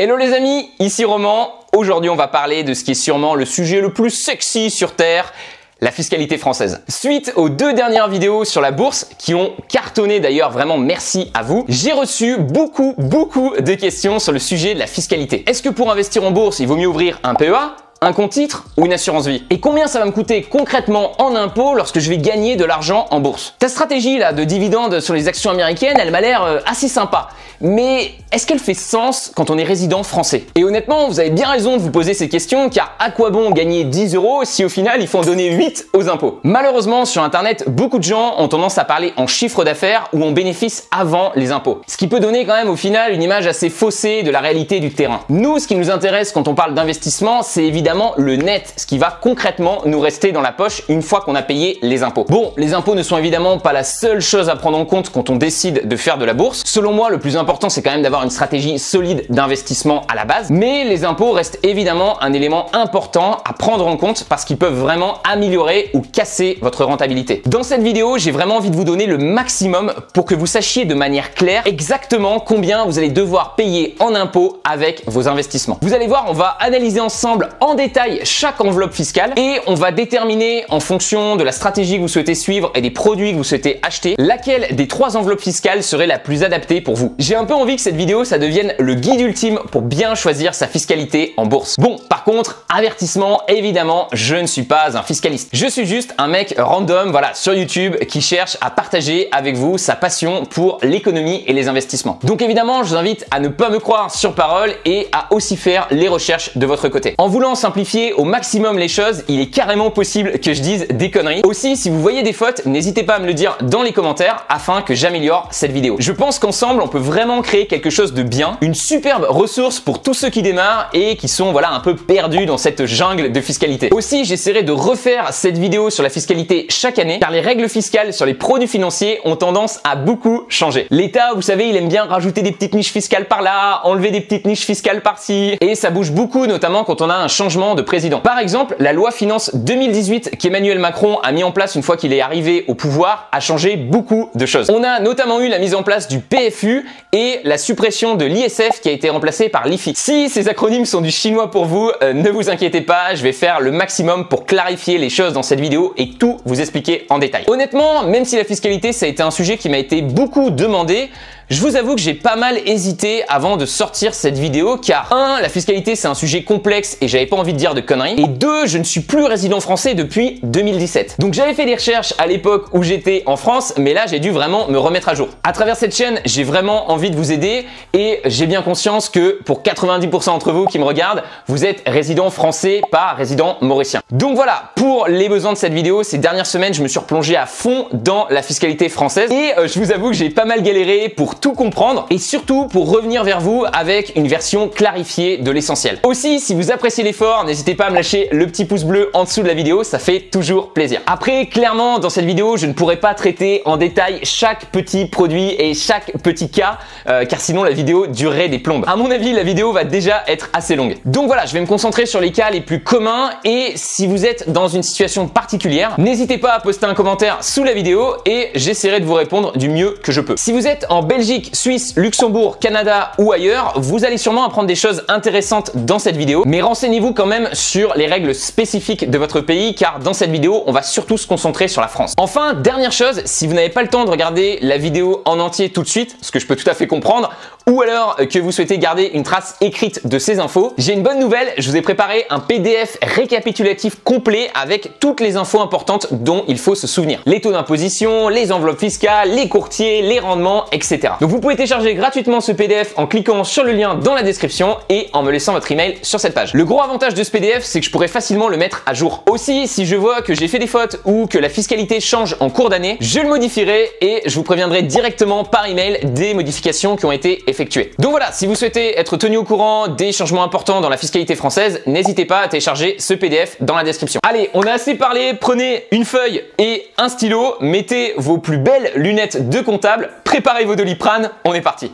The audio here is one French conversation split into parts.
Hello les amis, ici Roman. Aujourd'hui on va parler de ce qui est sûrement le sujet le plus sexy sur Terre, la fiscalité française. Suite aux 2 dernières vidéos sur la bourse qui ont cartonné d'ailleurs, vraiment merci à vous, j'ai reçu beaucoup de questions sur le sujet de la fiscalité. Est-ce que pour investir en bourse, il vaut mieux ouvrir un PEA, un compte titre ou une assurance vie? Et combien ça va me coûter concrètement en impôts lorsque je vais gagner de l'argent en bourse? Ta stratégie là de dividendes sur les actions américaines, elle m'a l'air assez sympa. Mais est-ce qu'elle fait sens quand on est résident français? Et honnêtement, vous avez bien raison de vous poser ces questions, car à quoi bon gagner 10 € si au final il faut en donner 8 aux impôts? Malheureusement, sur internet, beaucoup de gens ont tendance à parler en chiffre d'affaires ou en bénéfice avant les impôts. Ce qui peut donner quand même au final une image assez faussée de la réalité du terrain. Nous, ce qui nous intéresse quand on parle d'investissement, c'est évidemment le net, ce qui va concrètement nous rester dans la poche une fois qu'on a payé les impôts. Bon, les impôts ne sont évidemment pas la seule chose à prendre en compte quand on décide de faire de la bourse. Selon moi, le plus important, c'est quand même d'avoir une stratégie solide d'investissement à la base. Mais les impôts restent évidemment un élément important à prendre en compte parce qu'ils peuvent vraiment améliorer ou casser votre rentabilité. Dans cette vidéo, j'ai vraiment envie de vous donner le maximum pour que vous sachiez de manière claire exactement combien vous allez devoir payer en impôts avec vos investissements. Vous allez voir, on va analyser ensemble en détail chaque enveloppe fiscale et on va déterminer en fonction de la stratégie que vous souhaitez suivre et des produits que vous souhaitez acheter, laquelle des 3 enveloppes fiscales serait la plus adaptée pour vous. J'ai un peu envie que cette vidéo ça devienne le guide ultime pour bien choisir sa fiscalité en bourse. Bon, par contre, avertissement, évidemment, je ne suis pas un fiscaliste. Je suis juste un mec random, voilà, sur YouTube qui cherche à partager avec vous sa passion pour l'économie et les investissements. Donc évidemment, je vous invite à ne pas me croire sur parole et à aussi faire les recherches de votre côté. En voulant simplifier au maximum les choses, il est carrément possible que je dise des conneries. Aussi, si vous voyez des fautes, n'hésitez pas à me le dire dans les commentaires afin que j'améliore cette vidéo. Je pense qu'ensemble, on peut vraiment créer quelque chose de bien, une superbe ressource pour tous ceux qui démarrent et qui sont voilà un peu perdus dans cette jungle de fiscalité. Aussi, j'essaierai de refaire cette vidéo sur la fiscalité chaque année car les règles fiscales sur les produits financiers ont tendance à beaucoup changer. L'État, vous savez, il aime bien rajouter des petites niches fiscales par là, enlever des petites niches fiscales par-ci et ça bouge beaucoup, notamment quand on a un changement de président. Par exemple, la loi finance 2018 qu'Emmanuel Macron a mis en place une fois qu'il est arrivé au pouvoir a changé beaucoup de choses. On a notamment eu la mise en place du PFU et la suppression de l'ISF qui a été remplacée par l'IFI. Si ces acronymes sont du chinois pour vous, ne vous inquiétez pas, je vais faire le maximum pour clarifier les choses dans cette vidéo et tout vous expliquer en détail. Honnêtement, même si la fiscalité ça a été un sujet qui m'a été beaucoup demandé, je vous avoue que j'ai pas mal hésité avant de sortir cette vidéo car 1. La fiscalité c'est un sujet complexe et j'avais pas envie de dire de conneries et 2. Je ne suis plus résident français depuis 2017. Donc j'avais fait des recherches à l'époque où j'étais en France mais là j'ai dû vraiment me remettre à jour. À travers cette chaîne j'ai vraiment envie de vous aider et j'ai bien conscience que pour 90% d'entre vous qui me regardent, vous êtes résident français, pas résident mauricien. Donc voilà, pour les besoins de cette vidéo, ces dernières semaines je me suis replongé à fond dans la fiscalité française et je vous avoue que j'ai pas mal galéré pour tout comprendre et surtout pour revenir vers vous avec une version clarifiée de l'essentiel. Aussi, si vous appréciez l'effort, n'hésitez pas à me lâcher le petit pouce bleu en dessous de la vidéo, ça fait toujours plaisir. Après, clairement, dans cette vidéo, je ne pourrai pas traiter en détail chaque petit produit et chaque petit cas, car sinon la vidéo durerait des plombes. À mon avis, la vidéo va déjà être assez longue. Donc voilà, je vais me concentrer sur les cas les plus communs et si vous êtes dans une situation particulière, n'hésitez pas à poster un commentaire sous la vidéo et j'essaierai de vous répondre du mieux que je peux. Si vous êtes en Belgique, Suisse, Luxembourg, Canada ou ailleurs, vous allez sûrement apprendre des choses intéressantes dans cette vidéo, mais renseignez-vous quand même sur les règles spécifiques de votre pays car dans cette vidéo, on va surtout se concentrer sur la France. Enfin, dernière chose, si vous n'avez pas le temps de regarder la vidéo en entier tout de suite, ce que je peux tout à fait comprendre, ou alors que vous souhaitez garder une trace écrite de ces infos, j'ai une bonne nouvelle, je vous ai préparé un PDF récapitulatif complet avec toutes les infos importantes dont il faut se souvenir. Les taux d'imposition, les enveloppes fiscales, les courtiers, les rendements, etc. Donc vous pouvez télécharger gratuitement ce PDF en cliquant sur le lien dans la description et en me laissant votre email sur cette page. Le gros avantage de ce PDF, c'est que je pourrais facilement le mettre à jour. Aussi, si je vois que j'ai fait des fautes ou que la fiscalité change en cours d'année, je le modifierai et je vous préviendrai directement par email des modifications qui ont été effectuées. Donc voilà, si vous souhaitez être tenu au courant des changements importants dans la fiscalité française, n'hésitez pas à télécharger ce PDF dans la description. Allez, on a assez parlé, prenez une feuille et un stylo, mettez vos plus belles lunettes de comptable, préparez vos Doliprane, on est parti.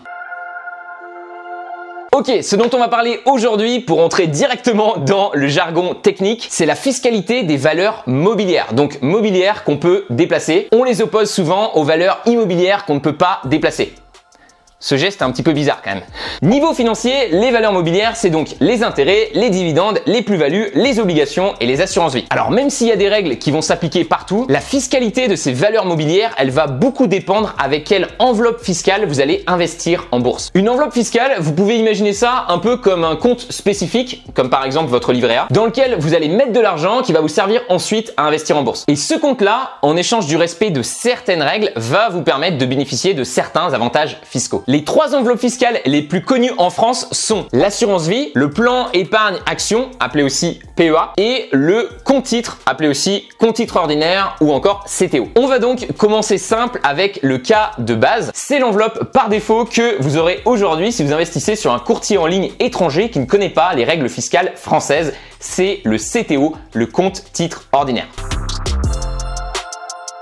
Ok, ce dont on va parler aujourd'hui pour entrer directement dans le jargon technique, c'est la fiscalité des valeurs mobilières. Donc mobilières qu'on peut déplacer. On les oppose souvent aux valeurs immobilières qu'on ne peut pas déplacer. Ce geste est un petit peu bizarre quand même. Niveau financier, les valeurs mobilières, c'est donc les intérêts, les dividendes, les plus-values, les obligations et les assurances vie. Alors même s'il y a des règles qui vont s'appliquer partout, la fiscalité de ces valeurs mobilières, elle va beaucoup dépendre avec quelle enveloppe fiscale vous allez investir en bourse. Une enveloppe fiscale, vous pouvez imaginer ça un peu comme un compte spécifique, comme par exemple votre livret A, dans lequel vous allez mettre de l'argent qui va vous servir ensuite à investir en bourse. Et ce compte-là, en échange du respect de certaines règles, va vous permettre de bénéficier de certains avantages fiscaux. Les 3 enveloppes fiscales les plus connues en France sont l'assurance vie, le plan épargne action, appelé aussi PEA, et le compte titre, appelé aussi compte titre ordinaire ou encore CTO. On va donc commencer simple avec le cas de base. C'est l'enveloppe par défaut que vous aurez aujourd'hui si vous investissez sur un courtier en ligne étranger qui ne connaît pas les règles fiscales françaises. C'est le CTO, le compte titre ordinaire.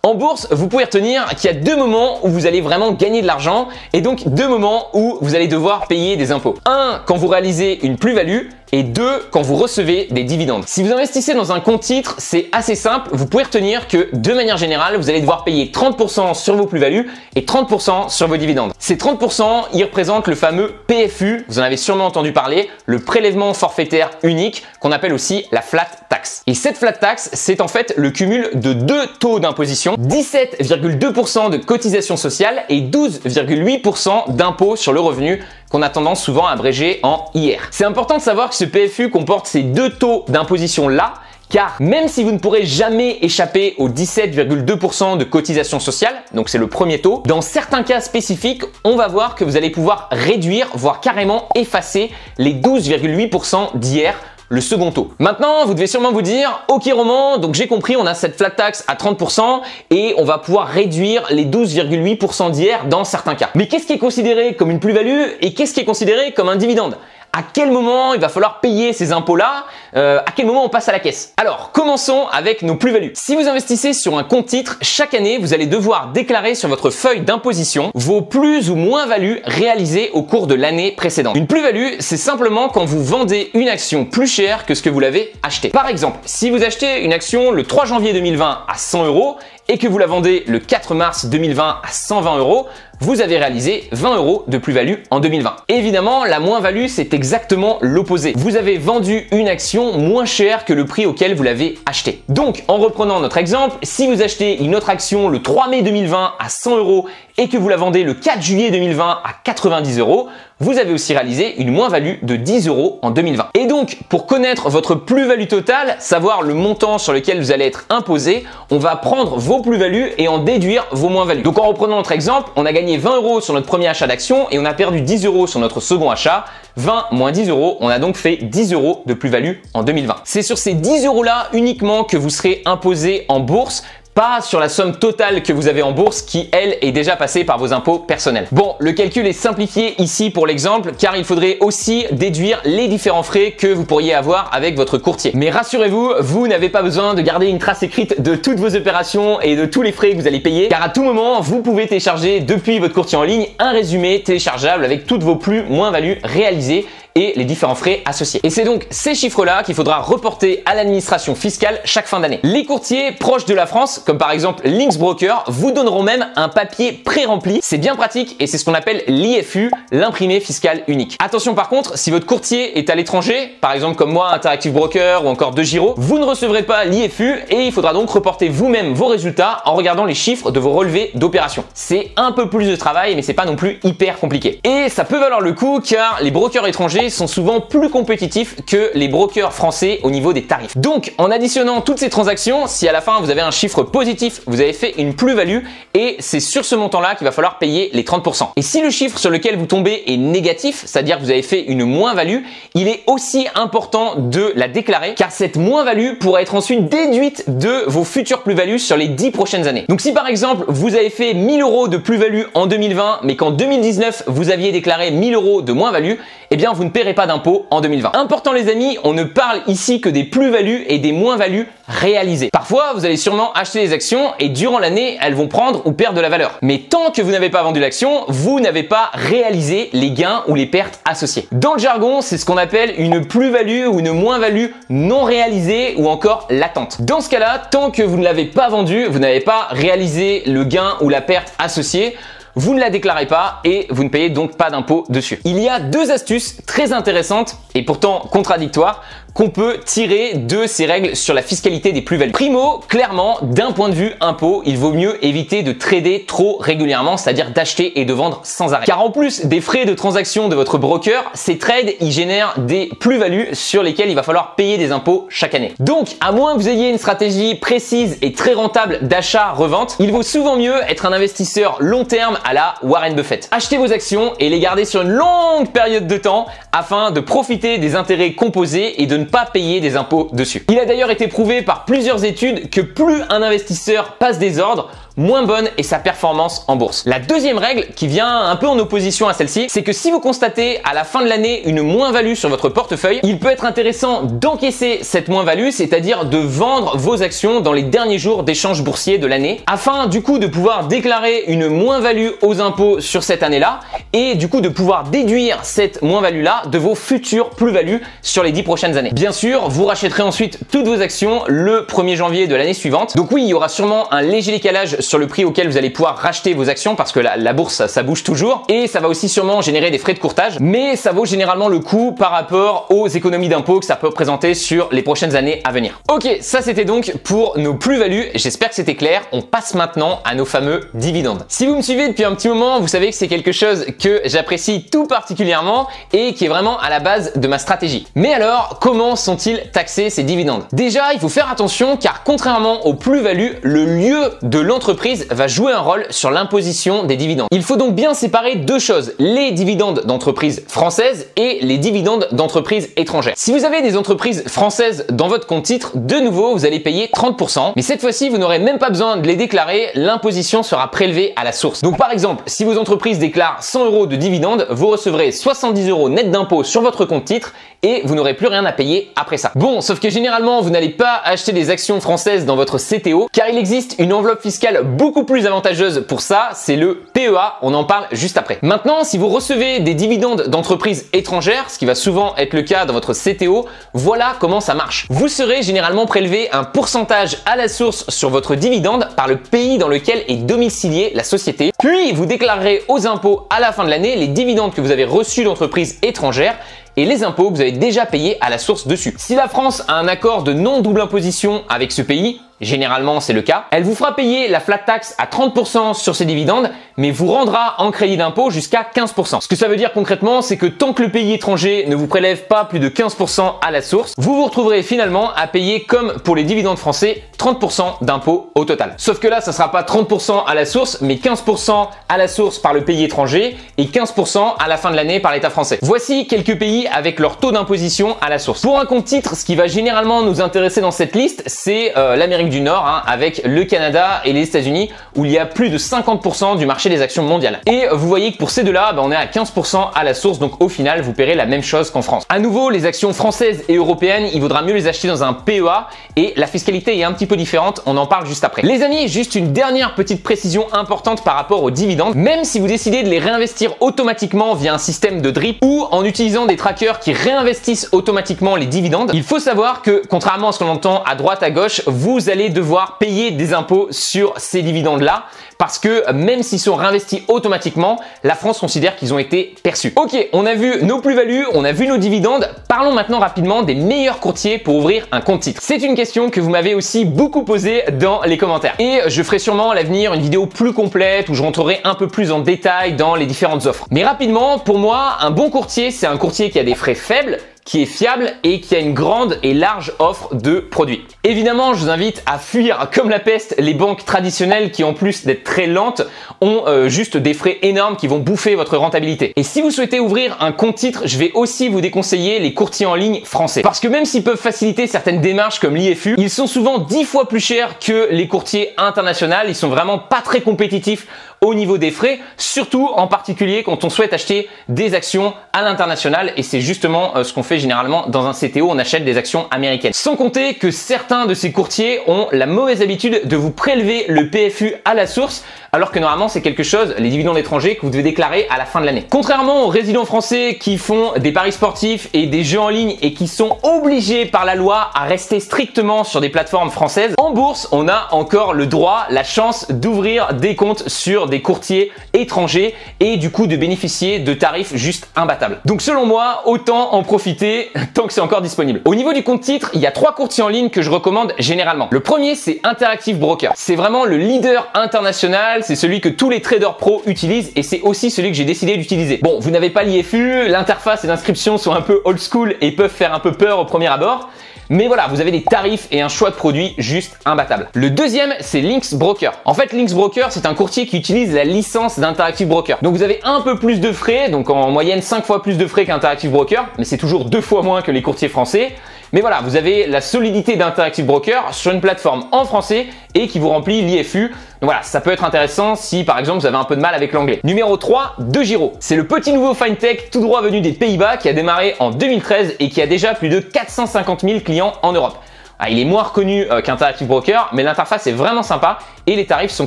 En bourse, vous pouvez retenir qu'il y a 2 moments où vous allez vraiment gagner de l'argent et donc 2 moments où vous allez devoir payer des impôts. 1, quand vous réalisez une plus-value, et 2, quand vous recevez des dividendes. Si vous investissez dans un compte titre, c'est assez simple. Vous pouvez retenir que de manière générale, vous allez devoir payer 30% sur vos plus-values et 30% sur vos dividendes. Ces 30%, ils représentent le fameux PFU, vous en avez sûrement entendu parler, le prélèvement forfaitaire unique qu'on appelle aussi la flat tax. Et cette flat tax, c'est en fait le cumul de 2 taux d'imposition, 17,2% de cotisation sociale et 12,8% d'impôt sur le revenu qu'on a tendance souvent à abréger en IR. C'est important de savoir que ce PFU comporte ces 2 taux d'imposition là, car même si vous ne pourrez jamais échapper aux 17,2% de cotisation sociale, donc c'est le premier taux, dans certains cas spécifiques, on va voir que vous allez pouvoir réduire, voire carrément effacer les 12,8% d'IR, le second taux. Maintenant, vous devez sûrement vous dire, ok Roman, donc j'ai compris, on a cette flat tax à 30% et on va pouvoir réduire les 12,8% d'IR dans certains cas. Mais qu'est-ce qui est considéré comme une plus-value et qu'est-ce qui est considéré comme un dividende ? À quel moment il va falloir payer ces impôts-là? À quel moment on passe à la caisse? Alors, commençons avec nos plus-values. Si vous investissez sur un compte titre, chaque année, vous allez devoir déclarer sur votre feuille d'imposition vos plus ou moins-values réalisées au cours de l'année précédente. Une plus-value, c'est simplement quand vous vendez une action plus chère que ce que vous l'avez acheté. Par exemple, si vous achetez une action le 3 janvier 2020 à 100 € et que vous la vendez le 4 mars 2020 à 120 €, vous avez réalisé 20 € de plus-value en 2020. Évidemment, la moins-value, c'est exactement l'opposé. Vous avez vendu une action moins chère que le prix auquel vous l'avez achetée. Donc, en reprenant notre exemple, si vous achetez une autre action le 3 mai 2020 à 100 € et que vous la vendez le 4 juillet 2020 à 90 €, vous avez aussi réalisé une moins-value de 10 € en 2020. Et donc, pour connaître votre plus-value totale, savoir le montant sur lequel vous allez être imposé, on va prendre vos plus-values et en déduire vos moins-values. Donc, en reprenant notre exemple, on a gagné 20 € sur notre premier achat d'action et on a perdu 10 € sur notre second achat. 20 moins 10 €, on a donc fait 10 € de plus-value en 2020. C'est sur ces 10 € là uniquement que vous serez imposé en bourse, pas sur la somme totale que vous avez en bourse qui, elle, est déjà passée par vos impôts personnels. Bon, le calcul est simplifié ici pour l'exemple car il faudrait aussi déduire les différents frais que vous pourriez avoir avec votre courtier. Mais rassurez-vous, vous n'avez pas besoin de garder une trace écrite de toutes vos opérations et de tous les frais que vous allez payer car à tout moment, vous pouvez télécharger depuis votre courtier en ligne un résumé téléchargeable avec toutes vos plus moins-values réalisées et les différents frais associés. Et c'est donc ces chiffres-là qu'il faudra reporter à l'administration fiscale chaque fin d'année. Les courtiers proches de la France, comme par exemple Lynx Broker, vous donneront même un papier pré-rempli. C'est bien pratique et c'est ce qu'on appelle l'IFU, l'imprimé fiscal unique. Attention par contre, si votre courtier est à l'étranger, par exemple comme moi, Interactive Broker ou encore DeGiro, vous ne recevrez pas l'IFU et il faudra donc reporter vous-même vos résultats en regardant les chiffres de vos relevés d'opération. C'est un peu plus de travail, mais c'est pas non plus hyper compliqué. Et ça peut valoir le coup car les brokers étrangers sont souvent plus compétitifs que les brokers français au niveau des tarifs. Donc, en additionnant toutes ces transactions, si à la fin vous avez un chiffre positif, vous avez fait une plus-value et c'est sur ce montant-là qu'il va falloir payer les 30%. Et si le chiffre sur lequel vous tombez est négatif, c'est-à-dire que vous avez fait une moins-value, il est aussi important de la déclarer car cette moins-value pourra être ensuite déduite de vos futures plus-values sur les 10 prochaines années. Donc, si par exemple, vous avez fait 1000 € de plus-value en 2020, mais qu'en 2019, vous aviez déclaré 1000 € de moins-value, eh bien, vous ne paierez pas d'impôt en 2020. Important les amis, on ne parle ici que des plus-values et des moins-values réalisées. Parfois, vous allez sûrement acheter des actions et durant l'année, elles vont prendre ou perdre de la valeur. Mais tant que vous n'avez pas vendu l'action, vous n'avez pas réalisé les gains ou les pertes associées. Dans le jargon, c'est ce qu'on appelle une plus-value ou une moins-value non réalisée ou encore latente. Dans ce cas-là, tant que vous ne l'avez pas vendu, vous n'avez pas réalisé le gain ou la perte associée, vous ne la déclarez pas et vous ne payez donc pas d'impôt dessus. Il y a deux astuces très intéressantes et pourtant contradictoires qu'on peut tirer de ces règles sur la fiscalité des plus-values. Primo, clairement, d'un point de vue impôt, il vaut mieux éviter de trader trop régulièrement, c'est-à-dire d'acheter et de vendre sans arrêt. Car en plus des frais de transaction de votre broker, ces trades, ils génèrent des plus-values sur lesquelles il va falloir payer des impôts chaque année. Donc, à moins que vous ayez une stratégie précise et très rentable d'achat-revente, il vaut souvent mieux être un investisseur long terme à la Warren Buffett. Achetez vos actions et les garder sur une longue période de temps afin de profiter des intérêts composés et de ne pas payer des impôts dessus. Il a d'ailleurs été prouvé par plusieurs études que plus un investisseur passe des ordres, moins bonne est sa performance en bourse. La deuxième règle, qui vient un peu en opposition à celle-ci, c'est que si vous constatez à la fin de l'année une moins-value sur votre portefeuille, il peut être intéressant d'encaisser cette moins-value, c'est-à-dire de vendre vos actions dans les derniers jours d'échange boursier de l'année, afin du coup de pouvoir déclarer une moins-value aux impôts sur cette année-là et du coup de pouvoir déduire cette moins-value-là de vos futures plus-values sur les 10 prochaines années. Bien sûr, vous rachèterez ensuite toutes vos actions le 1er janvier de l'année suivante. Donc oui, il y aura sûrement un léger décalage sur le prix auquel vous allez pouvoir racheter vos actions parce que la bourse, ça bouge toujours et ça va aussi sûrement générer des frais de courtage, mais ça vaut généralement le coup par rapport aux économies d'impôts que ça peut représenter sur les prochaines années à venir. Ok, ça c'était donc pour nos plus-values. J'espère que c'était clair. On passe maintenant à nos fameux dividendes. Si vous me suivez depuis un petit moment, vous savez que c'est quelque chose que j'apprécie tout particulièrement et qui est vraiment à la base de ma stratégie. Mais alors, comment sont-ils taxés ces dividendes? Déjà, il faut faire attention car contrairement aux plus-values, le lieu de l'entreprise va jouer un rôle sur l'imposition des dividendes. Il faut donc bien séparer deux choses, les dividendes d'entreprises françaises et les dividendes d'entreprises étrangères. Si vous avez des entreprises françaises dans votre compte titre, de nouveau, vous allez payer 30%, mais cette fois-ci, vous n'aurez même pas besoin de les déclarer, l'imposition sera prélevée à la source. Donc par exemple, si vos entreprises déclarent 100 € de dividendes, vous recevrez 70 € net d'impôt sur votre compte titre et vous n'aurez plus rien à payer après ça. Bon, sauf que généralement, vous n'allez pas acheter des actions françaises dans votre CTO car il existe une enveloppe fiscale beaucoup plus avantageuse pour ça, c'est le PEA, on en parle juste après. Maintenant, si vous recevez des dividendes d'entreprises étrangères, ce qui va souvent être le cas dans votre CTO, voilà comment ça marche. Vous serez généralement prélevé un pourcentage à la source sur votre dividende par le pays dans lequel est domiciliée la société, puis vous déclarerez aux impôts à la fin de l'année les dividendes que vous avez reçus d'entreprises étrangères et les impôts que vous avez déjà payés à la source dessus. Si la France a un accord de non-double imposition avec ce pays, généralement c'est le cas, elle vous fera payer la flat tax à 30% sur ces dividendes, mais vous rendra en crédit d'impôt jusqu'à 15%. Ce que ça veut dire concrètement, c'est que tant que le pays étranger ne vous prélève pas plus de 15% à la source, vous vous retrouverez finalement à payer, comme pour les dividendes français, 30% d'impôt au total. Sauf que là, ça sera pas 30% à la source, mais 15% à la source par le pays étranger et 15% à la fin de l'année par l'État français. Voici quelques pays avec leur taux d'imposition à la source. Pour un compte titre, ce qui va généralement nous intéresser dans cette liste, c'est l'Amérique du Nord, avec le Canada et les États-Unis, où il y a plus de 50% du marché des actions mondiales. Et vous voyez que pour ces deux-là, on est à 15% à la source, donc au final, vous paierez la même chose qu'en France. À nouveau, les actions françaises et européennes, il vaudra mieux les acheter dans un PEA et la fiscalité est un petit peu différente, on en parle juste après. Les amis, juste une dernière petite précision importante par rapport aux dividendes. Même si vous décidez de les réinvestir automatiquement via un système de DRIP ou en utilisant des trackers qui réinvestissent automatiquement les dividendes, il faut savoir que, contrairement à ce qu'on entend à droite à gauche, vous allez devoir payer des impôts sur ces dividendes-là parce que même s'ils sont réinvestis automatiquement, la France considère qu'ils ont été perçus. Ok, on a vu nos plus-values, on a vu nos dividendes. Parlons maintenant rapidement des meilleurs courtiers pour ouvrir un compte titre. C'est une question que vous m'avez aussi beaucoup posée dans les commentaires. Et je ferai sûrement à l'avenir une vidéo plus complète où je rentrerai un peu plus en détail dans les différentes offres. Mais rapidement, pour moi, un bon courtier, c'est un courtier qui a des frais faibles, qui est fiable et qui a une grande et large offre de produits. Évidemment, je vous invite à fuir comme la peste les banques traditionnelles qui, en plus d'être très lentes, ont juste des frais énormes qui vont bouffer votre rentabilité. Et si vous souhaitez ouvrir un compte titre, je vais aussi vous déconseiller les courtiers en ligne français. Parce que même s'ils peuvent faciliter certaines démarches comme l'IFU, ils sont souvent 10 fois plus chers que les courtiers internationaux. Ils sont vraiment pas très compétitifs au niveau des frais, surtout en particulier quand on souhaite acheter des actions à l'international et c'est justement ce qu'on fait généralement dans un CTO, on achète des actions américaines. Sans compter que certains de ces courtiers ont la mauvaise habitude de vous prélever le PFU à la source alors que normalement c'est quelque chose, les dividendes étrangers, que vous devez déclarer à la fin de l'année. Contrairement aux résidents français qui font des paris sportifs et des jeux en ligne et qui sont obligés par la loi à rester strictement sur des plateformes françaises, en bourse on a encore le droit, la chance d'ouvrir des comptes sur sur des courtiers étrangers et du coup de bénéficier de tarifs juste imbattables. Donc selon moi, autant en profiter tant que c'est encore disponible. Au niveau du compte titre, il y a 3 courtiers en ligne que je recommande généralement. Le premier, c'est Interactive Brokers. C'est vraiment le leader international, c'est celui que tous les traders pros utilisent et c'est aussi celui que j'ai décidé d'utiliser. Bon, vous n'avez pas l'IFU, l'interface et l'inscription sont un peu old school et peuvent faire un peu peur au premier abord. Mais voilà, vous avez des tarifs et un choix de produits juste imbattables. Le deuxième, c'est Lynx Broker. En fait, Lynx Broker, c'est un courtier qui utilise la licence d'Interactive Broker. Donc vous avez un peu plus de frais, donc en moyenne 5 fois plus de frais qu'Interactive Broker, mais c'est toujours 2 fois moins que les courtiers français. Mais voilà, vous avez la solidité d'Interactive Broker sur une plateforme en français et qui vous remplit l'IFU. Donc voilà, ça peut être intéressant si par exemple vous avez un peu de mal avec l'anglais. Numéro 3, DeGiro. C'est le petit nouveau FinTech tout droit venu des Pays-Bas qui a démarré en 2013 et qui a déjà plus de 450 000 clients en Europe. Ah, il est moins reconnu qu'Interactive Broker, mais l'interface est vraiment sympa et les tarifs sont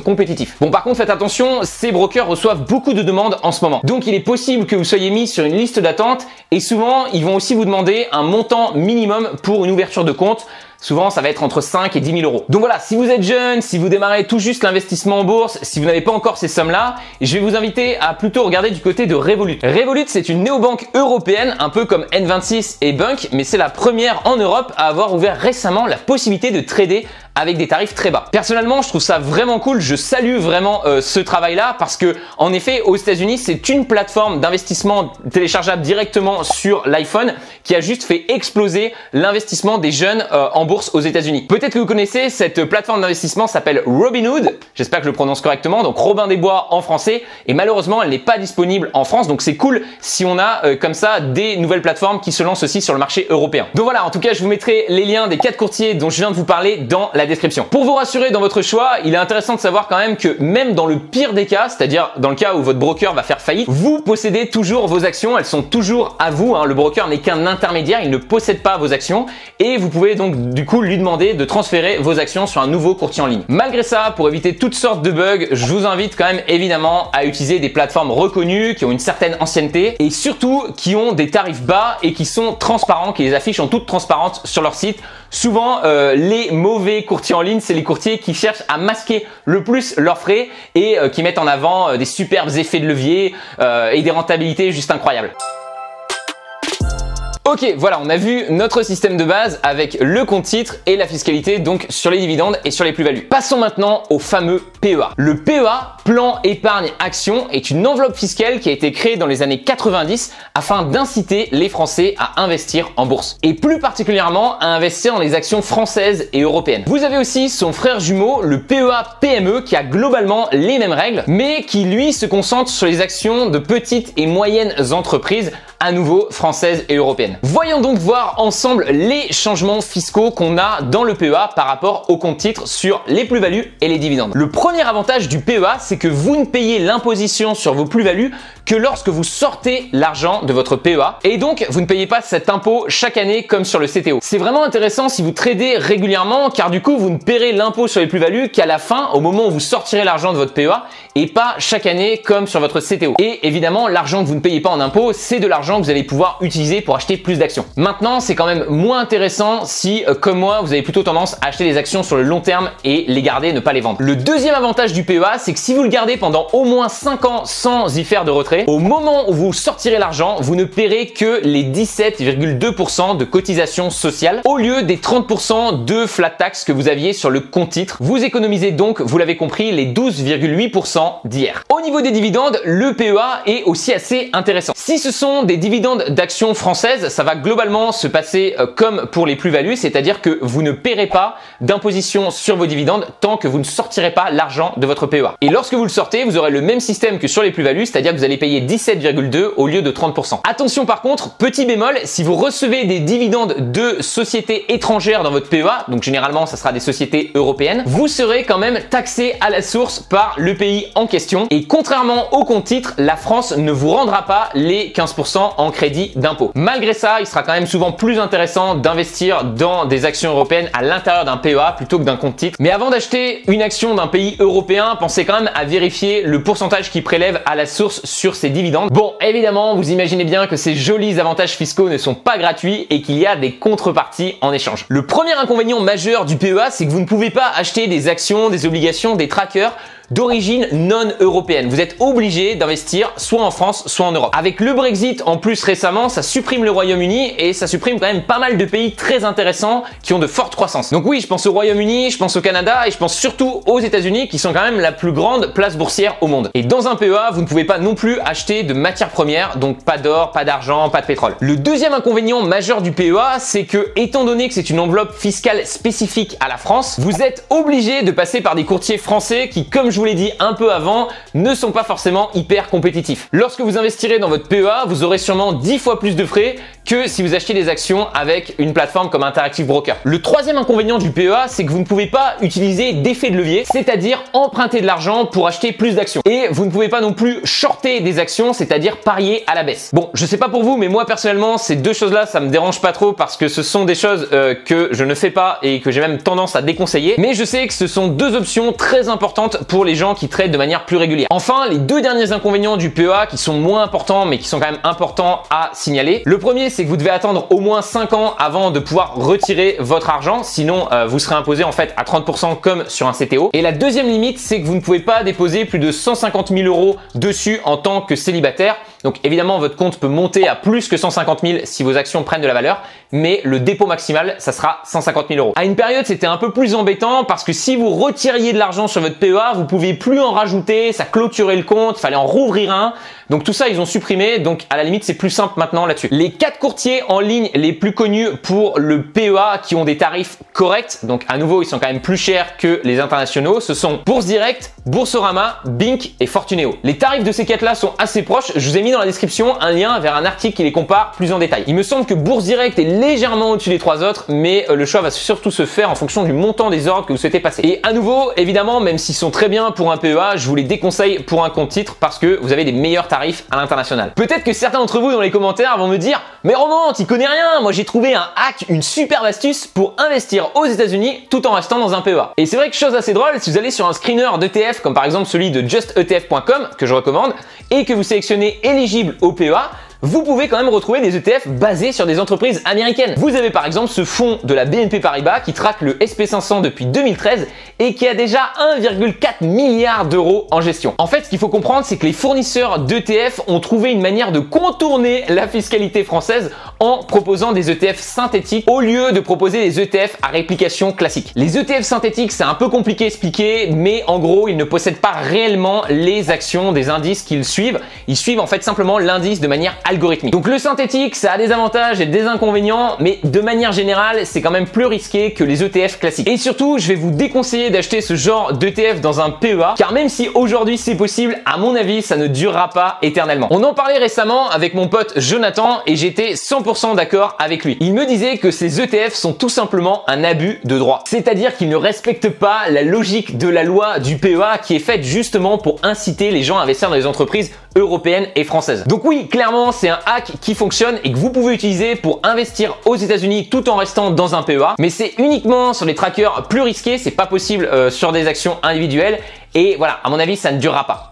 compétitifs. Bon, par contre, faites attention, ces brokers reçoivent beaucoup de demandes en ce moment. Donc, il est possible que vous soyez mis sur une liste d'attente et souvent, ils vont aussi vous demander un montant minimum pour une ouverture de compte. Souvent, ça va être entre 5 et 10 000 euros. Donc voilà, si vous êtes jeune, si vous démarrez tout juste l'investissement en bourse, si vous n'avez pas encore ces sommes-là, je vais vous inviter à plutôt regarder du côté de Revolut. Revolut, c'est une néobanque européenne, un peu comme N26 et Bunk, mais c'est la première en Europe à avoir ouvert récemment la possibilité de trader avec des tarifs très bas. Personnellement, je trouve ça vraiment cool. Je salue vraiment ce travail-là parce que, en effet, aux États-Unis, c'est une plateforme d'investissement téléchargeable directement sur l'iPhone qui a juste fait exploser l'investissement des jeunes en bourse aux États-Unis. Peut-être que vous connaissez cette plateforme d'investissement, s'appelle Robinhood. J'espère que je le prononce correctement. Donc Robin des Bois en français. Et malheureusement, elle n'est pas disponible en France. Donc c'est cool si on a comme ça des nouvelles plateformes qui se lancent aussi sur le marché européen. Donc voilà, en tout cas, je vous mettrai les liens des 4 courtiers dont je viens de vous parler dans la description. Pour vous rassurer dans votre choix, il est intéressant de savoir quand même que même dans le pire des cas, c'est-à-dire dans le cas où votre broker va faire faillite, vous possédez toujours vos actions, elles sont toujours à vous. Le broker n'est qu'un intermédiaire, il ne possède pas vos actions et vous pouvez donc du coup lui demander de transférer vos actions sur un nouveau courtier en ligne. Malgré ça, pour éviter toutes sortes de bugs, je vous invite quand même évidemment à utiliser des plateformes reconnues qui ont une certaine ancienneté et surtout qui ont des tarifs bas et qui sont transparents, qui les affichent en toute transparence sur leur site. Souvent, les mauvais courtiers en ligne, c'est les courtiers qui cherchent à masquer le plus leurs frais et qui mettent en avant des superbes effets de levier et des rentabilités juste incroyables. Ok, voilà, on a vu notre système de base avec le compte titre et la fiscalité donc sur les dividendes et sur les plus-values. Passons maintenant au fameux PEA. Le PEA, Plan Épargne Action, est une enveloppe fiscale qui a été créée dans les années 90 afin d'inciter les Français à investir en bourse et plus particulièrement à investir dans les actions françaises et européennes. Vous avez aussi son frère jumeau, le PEA PME, qui a globalement les mêmes règles mais qui lui se concentre sur les actions de petites et moyennes entreprises à nouveau françaises et européennes. Voyons donc voir ensemble les changements fiscaux qu'on a dans le PEA par rapport au compte titre sur les plus-values et les dividendes. Le premier avantage du PEA, c'est que vous ne payez l'imposition sur vos plus-values que lorsque vous sortez l'argent de votre PEA et donc vous ne payez pas cet impôt chaque année comme sur le CTO. C'est vraiment intéressant si vous tradez régulièrement car du coup vous ne paierez l'impôt sur les plus-values qu'à la fin, au moment où vous sortirez l'argent de votre PEA et pas chaque année comme sur votre CTO. Et évidemment, l'argent que vous ne payez pas en impôt, c'est de l'argent que vous allez pouvoir utiliser pour acheter plus d'actions. Maintenant, c'est quand même moins intéressant si, comme moi, vous avez plutôt tendance à acheter des actions sur le long terme et les garder et ne pas les vendre. Le deuxième avantage du PEA, c'est que si vous le gardez pendant au moins 5 ans sans y faire de retrait, au moment où vous sortirez l'argent, vous ne paierez que les 17,2% de cotisations sociales au lieu des 30% de flat tax que vous aviez sur le compte titre. Vous économisez donc, vous l'avez compris, les 12,8% d'hier. Au niveau des dividendes, le PEA est aussi assez intéressant. Si ce sont des dividendes d'actions françaises, ça va globalement se passer comme pour les plus-values, c'est-à-dire que vous ne paierez pas d'imposition sur vos dividendes tant que vous ne sortirez pas l'argent de votre PEA. Et lorsque vous le sortez, vous aurez le même système que sur les plus-values, c'est-à-dire que vous allez payer 17,2 au lieu de 30%. Attention par contre, petit bémol, si vous recevez des dividendes de sociétés étrangères dans votre PEA, donc généralement ça sera des sociétés européennes, vous serez quand même taxé à la source par le pays en question. Et contrairement au compte titre, la France ne vous rendra pas les 15% en crédit d'impôt. Malgré ça, il sera quand même souvent plus intéressant d'investir dans des actions européennes à l'intérieur d'un PEA plutôt que d'un compte titre. Mais avant d'acheter une action d'un pays européen, pensez quand même à vérifier le pourcentage qui prélève à la source sur ces dividendes. Bon, évidemment, vous imaginez bien que ces jolis avantages fiscaux ne sont pas gratuits et qu'il y a des contreparties en échange. Le premier inconvénient majeur du PEA, c'est que vous ne pouvez pas acheter des actions, des obligations, des trackers d'origine non européenne. Vous êtes obligé d'investir soit en France, soit en Europe. Avec le Brexit en plus récemment, ça supprime le Royaume-Uni et ça supprime quand même pas mal de pays très intéressants qui ont de fortes croissances. Donc oui, je pense au Royaume-Uni, je pense au Canada et je pense surtout aux États-Unis qui sont quand même la plus grande place boursière au monde. Et dans un PEA, vous ne pouvez pas non plus acheter de matières premières, donc pas d'or, pas d'argent, pas de pétrole. Le deuxième inconvénient majeur du PEA, c'est que étant donné que c'est une enveloppe fiscale spécifique à la France, vous êtes obligé de passer par des courtiers français qui, comme je vous l'ai dit un peu avant, ne sont pas forcément hyper compétitifs. Lorsque vous investirez dans votre PEA, vous aurez sûrement 10 fois plus de frais que si vous achetez des actions avec une plateforme comme Interactive Broker. Le troisième inconvénient du PEA, c'est que vous ne pouvez pas utiliser d'effet de levier, c'est-à-dire emprunter de l'argent pour acheter plus d'actions. Et vous ne pouvez pas non plus shorter des actions, c'est-à-dire parier à la baisse. Bon, je sais pas pour vous, mais moi personnellement, ces deux choses-là, ça me dérange pas trop parce que ce sont des choses que je ne fais pas et que j'ai même tendance à déconseiller. Mais je sais que ce sont deux options très importantes pour les gens qui tradent de manière plus régulière. Enfin, les deux derniers inconvénients du PEA qui sont moins importants, mais qui sont quand même importants à signaler. Le premier, c'est que vous devez attendre au moins 5 ans avant de pouvoir retirer votre argent, sinon vous serez imposé en fait à 30% comme sur un CTO. Et la deuxième limite, c'est que vous ne pouvez pas déposer plus de 150 000 € dessus en tant que célibataire. Donc évidemment, votre compte peut monter à plus que 150 000 si vos actions prennent de la valeur, mais le dépôt maximal, ça sera 150 000 €. À une période, c'était un peu plus embêtant parce que si vous retiriez de l'argent sur votre PEA, vous pouviez plus en rajouter, ça clôturait le compte, il fallait en rouvrir un. Donc tout ça, ils ont supprimé. Donc à la limite, c'est plus simple maintenant là-dessus. Les 4 courtiers en ligne les plus connus pour le PEA qui ont des tarifs corrects, donc à nouveau, ils sont quand même plus chers que les internationaux, ce sont Bourse Direct, Boursorama, Bink et Fortuneo. Les tarifs de ces 4-là sont assez proches. Je vous ai mis dans la description un lien vers un article qui les compare plus en détail. Il me semble que Bourse Direct est légèrement au-dessus des 3 autres, mais le choix va surtout se faire en fonction du montant des ordres que vous souhaitez passer. Et à nouveau, évidemment, même s'ils sont très bien pour un PEA, je vous les déconseille pour un compte titre parce que vous avez des meilleurs tarifs à l'international. Peut-être que certains d'entre vous dans les commentaires vont me dire « Mais Roman, t'y connais rien, moi j'ai trouvé un hack, une superbe astuce pour investir aux États-Unis tout en restant dans un PEA. » Et c'est vrai que chose assez drôle, si vous allez sur un screener d'ETF comme par exemple celui de justetf.com que je recommande et que vous sélectionnez éligible au PEA, vous pouvez quand même retrouver des ETF basés sur des entreprises américaines. Vous avez par exemple ce fonds de la BNP Paribas qui traque le SP500 depuis 2013 et qui a déjà 1,4 milliard d'euros en gestion. En fait, ce qu'il faut comprendre, c'est que les fournisseurs d'ETF ont trouvé une manière de contourner la fiscalité française en proposant des ETF synthétiques au lieu de proposer des ETF à réplication classique. Les ETF synthétiques, c'est un peu compliqué à expliquer, mais en gros, ils ne possèdent pas réellement les actions des indices qu'ils suivent. Ils suivent en fait simplement l'indice de manière algorithmique. Donc le synthétique, ça a des avantages et des inconvénients, mais de manière générale, c'est quand même plus risqué que les ETF classiques. Et surtout, je vais vous déconseiller d'acheter ce genre d'ETF dans un PEA, car même si aujourd'hui c'est possible, à mon avis, ça ne durera pas éternellement. On en parlait récemment avec mon pote Jonathan et j'étais 100% d'accord avec lui. Il me disait que ces ETF sont tout simplement un abus de droit. C'est-à-dire qu'ils ne respectent pas la logique de la loi du PEA qui est faite justement pour inciter les gens à investir dans les entreprises européennes et françaises. Donc oui, clairement, c'est un hack qui fonctionne et que vous pouvez utiliser pour investir aux États-Unis tout en restant dans un PEA, mais c'est uniquement sur les trackers plus risqués, c'est pas possible sur des actions individuelles et voilà, à mon avis, ça ne durera pas.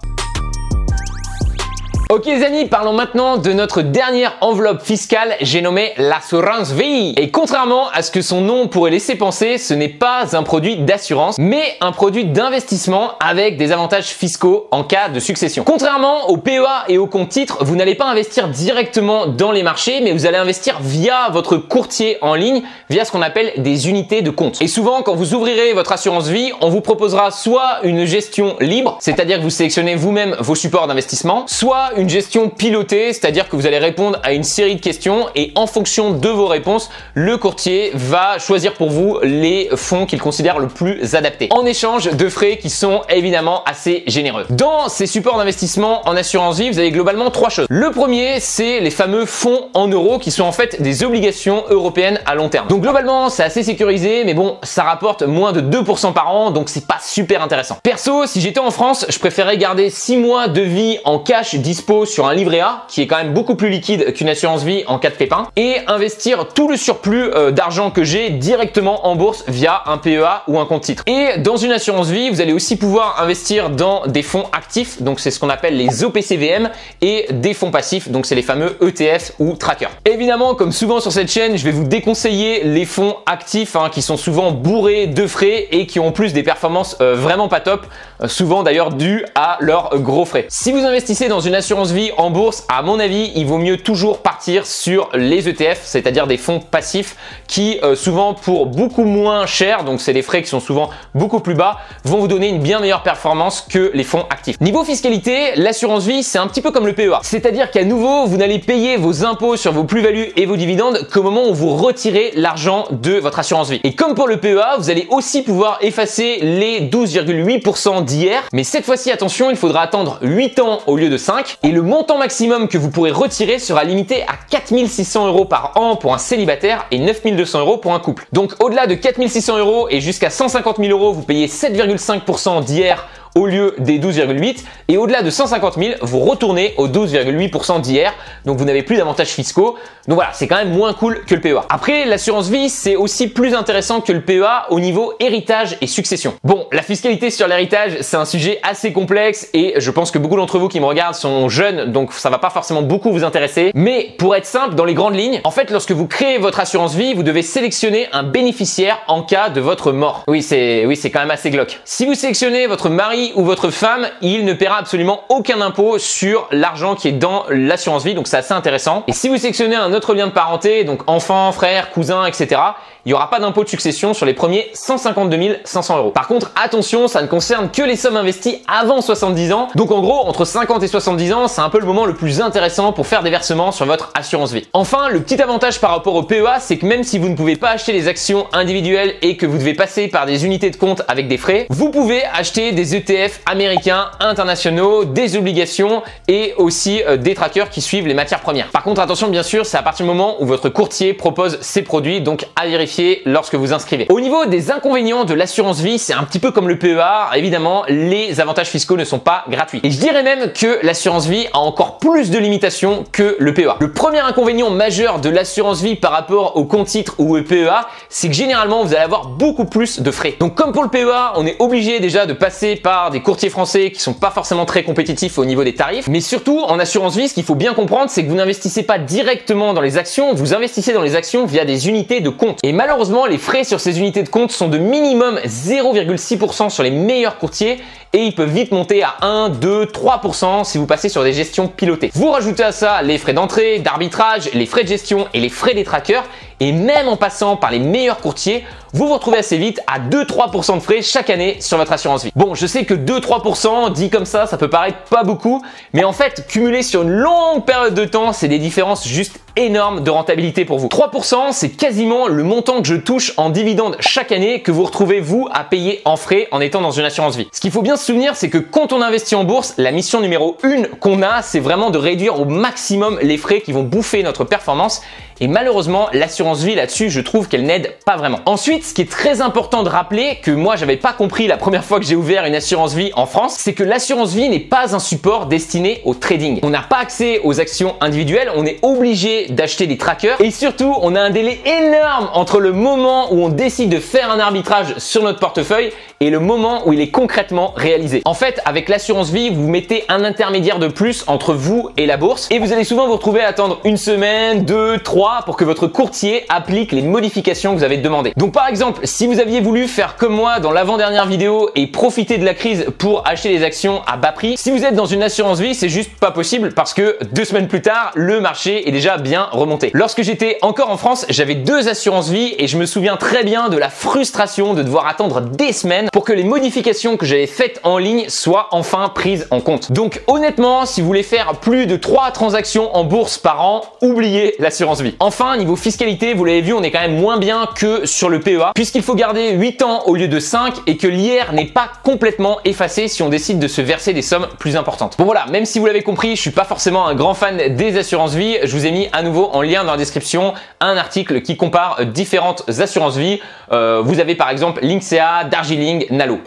Ok les amis, parlons maintenant de notre dernière enveloppe fiscale, j'ai nommé l'assurance vie. Et contrairement à ce que son nom pourrait laisser penser, ce n'est pas un produit d'assurance, mais un produit d'investissement avec des avantages fiscaux en cas de succession. Contrairement au PEA et au compte titre, vous n'allez pas investir directement dans les marchés, mais vous allez investir via votre courtier en ligne, via ce qu'on appelle des unités de compte. Et souvent, quand vous ouvrirez votre assurance vie, on vous proposera soit une gestion libre, c'est-à-dire que vous sélectionnez vous-même vos supports d'investissement, soit une gestion pilotée, c'est-à-dire que vous allez répondre à une série de questions et en fonction de vos réponses, le courtier va choisir pour vous les fonds qu'il considère le plus adaptés. En échange de frais qui sont évidemment assez généreux. Dans ces supports d'investissement en assurance vie, vous avez globalement 3 choses. Le premier, c'est les fameux fonds en euros qui sont en fait des obligations européennes à long terme. Donc globalement, c'est assez sécurisé, mais bon, ça rapporte moins de 2% par an, donc c'est pas super intéressant. Perso, si j'étais en France, je préférerais garder 6 mois de vie en cash dispo dispo sur un livret A qui est quand même beaucoup plus liquide qu'une assurance vie en cas de pépin et investir tout le surplus d'argent que j'ai directement en bourse via un PEA ou un compte titre. Et dans une assurance vie, vous allez aussi pouvoir investir dans des fonds actifs, donc c'est ce qu'on appelle les OPCVM, et des fonds passifs, donc c'est les fameux ETF ou trackers. Évidemment, comme souvent sur cette chaîne, je vais vous déconseiller les fonds actifs qui sont souvent bourrés de frais et qui ont en plus des performances vraiment pas top, souvent d'ailleurs dues à leurs gros frais. Si vous investissez dans une assurance vie en bourse, à mon avis, il vaut mieux toujours partir sur les ETF, c'est-à-dire des fonds passifs qui souvent pour beaucoup moins cher, donc c'est des frais qui sont souvent beaucoup plus bas, vont vous donner une bien meilleure performance que les fonds actifs. Niveau fiscalité, l'assurance vie, c'est un petit peu comme le PEA. C'est-à-dire qu'à nouveau, vous n'allez payer vos impôts sur vos plus-values et vos dividendes qu'au moment où vous retirez l'argent de votre assurance vie. Et comme pour le PEA, vous allez aussi pouvoir effacer les 12,8% d'hier. Mais cette fois-ci, attention, il faudra attendre 8 ans au lieu de 5. Et le montant maximum que vous pourrez retirer sera limité à 4 600 € par an pour un célibataire et 9 200 € pour un couple. Donc au-delà de 4 600 € et jusqu'à 150 000 €, vous payez 7,5% d'hier au lieu des 12,8 et au-delà de 150 000, vous retournez aux 12,8% d'hier. Donc vous n'avez plus d'avantages fiscaux. Donc voilà, c'est quand même moins cool que le PEA. Après, l'assurance vie, c'est aussi plus intéressant que le PEA au niveau héritage et succession. Bon, la fiscalité sur l'héritage, c'est un sujet assez complexe et je pense que beaucoup d'entre vous qui me regardent sont jeunes, donc ça va pas forcément beaucoup vous intéresser. Mais pour être simple, dans les grandes lignes, en fait, lorsque vous créez votre assurance vie, vous devez sélectionner un bénéficiaire en cas de votre mort. Oui, c'est quand même assez glauque. Si vous sélectionnez votre mari ou votre femme, il ne paiera absolument aucun impôt sur l'argent qui est dans l'assurance vie, donc c'est assez intéressant. Et si vous sélectionnez un autre lien de parenté, donc enfant, frère, cousin, etc., il n'y aura pas d'impôt de succession sur les premiers 152 500 €. Par contre, attention, ça ne concerne que les sommes investies avant 70 ans. Donc en gros, entre 50 et 70 ans, c'est un peu le moment le plus intéressant pour faire des versements sur votre assurance vie. Enfin, le petit avantage par rapport au PEA, c'est que même si vous ne pouvez pas acheter les actions individuelles et que vous devez passer par des unités de compte avec des frais, vous pouvez acheter des ETF américains, internationaux, des obligations et aussi des trackers qui suivent les matières premières. Par contre, attention, bien sûr, c'est à partir du moment où votre courtier propose ses produits, donc à vérifier lorsque vous inscrivez. Au niveau des inconvénients de l'assurance vie, c'est un petit peu comme le PEA. Évidemment, les avantages fiscaux ne sont pas gratuits. Et je dirais même que l'assurance vie a encore plus de limitations que le PEA. Le premier inconvénient majeur de l'assurance vie par rapport au compte titre ou au PEA, c'est que généralement, vous allez avoir beaucoup plus de frais. Donc comme pour le PEA, on est obligé déjà de passer par des courtiers français qui sont pas forcément très compétitifs au niveau des tarifs. Mais surtout, en assurance vie, ce qu'il faut bien comprendre, c'est que vous n'investissez pas directement dans les actions, vous investissez dans les actions via des unités de compte. Et malheureusement, les frais sur ces unités de compte sont de minimum 0,6% sur les meilleurs courtiers et ils peuvent vite monter à 1, 2, 3% si vous passez sur des gestions pilotées. Vous rajoutez à ça les frais d'entrée, d'arbitrage, les frais de gestion et les frais des trackers et même en passant par les meilleurs courtiers, vous vous retrouvez assez vite à 2-3% de frais chaque année sur votre assurance vie. Bon, je sais que 2-3% dit comme ça peut paraître pas beaucoup, mais en fait, cumulé sur une longue période de temps, c'est des différences juste énormes de rentabilité pour vous. 3%, c'est quasiment le montant que je touche en dividendes chaque année que vous retrouvez vous à payer en frais en étant dans une assurance vie. Ce qu'il faut bien se souvenir, c'est que quand on investit en bourse, la mission numéro 1 qu'on a, c'est vraiment de réduire au maximum les frais qui vont bouffer notre performance. Et malheureusement, l'assurance vie là-dessus, je trouve qu'elle n'aide pas vraiment. Ensuite, ce qui est très important de rappeler, que moi, j'avais pas compris la première fois que j'ai ouvert une assurance vie en France, c'est que l'assurance vie n'est pas un support destiné au trading. On n'a pas accès aux actions individuelles, on est obligé d'acheter des trackers et surtout, on a un délai énorme entre le moment où on décide de faire un arbitrage sur notre portefeuille et le moment où il est concrètement réalisé. En fait, avec l'assurance vie, vous mettez un intermédiaire de plus entre vous et la bourse et vous allez souvent vous retrouver à attendre une semaine, 2, 3 pour que votre courtier applique les modifications que vous avez demandées. Donc par exemple, si vous aviez voulu faire comme moi dans l'avant-dernière vidéo et profiter de la crise pour acheter des actions à bas prix, si vous êtes dans une assurance vie, c'est juste pas possible parce que 2 semaines plus tard, le marché est déjà bien remonté. Lorsque j'étais encore en France, j'avais 2 assurances vie et je me souviens très bien de la frustration de devoir attendre des semaines pour que les modifications que j'avais faites en ligne soient enfin prises en compte. Donc honnêtement, si vous voulez faire plus de 3 transactions en bourse par an, oubliez l'assurance vie. Enfin, niveau fiscalité, vous l'avez vu, on est quand même moins bien que sur le PEA puisqu'il faut garder 8 ans au lieu de 5 et que l'IR n'est pas complètement effacé si on décide de se verser des sommes plus importantes. Bon voilà, même si vous l'avez compris, je suis pas forcément un grand fan des assurances vie, je vous ai mis à nouveau en lien dans la description un article qui compare différentes assurances vie. Vous avez par exemple Linksea, Darjeeling, Nalo.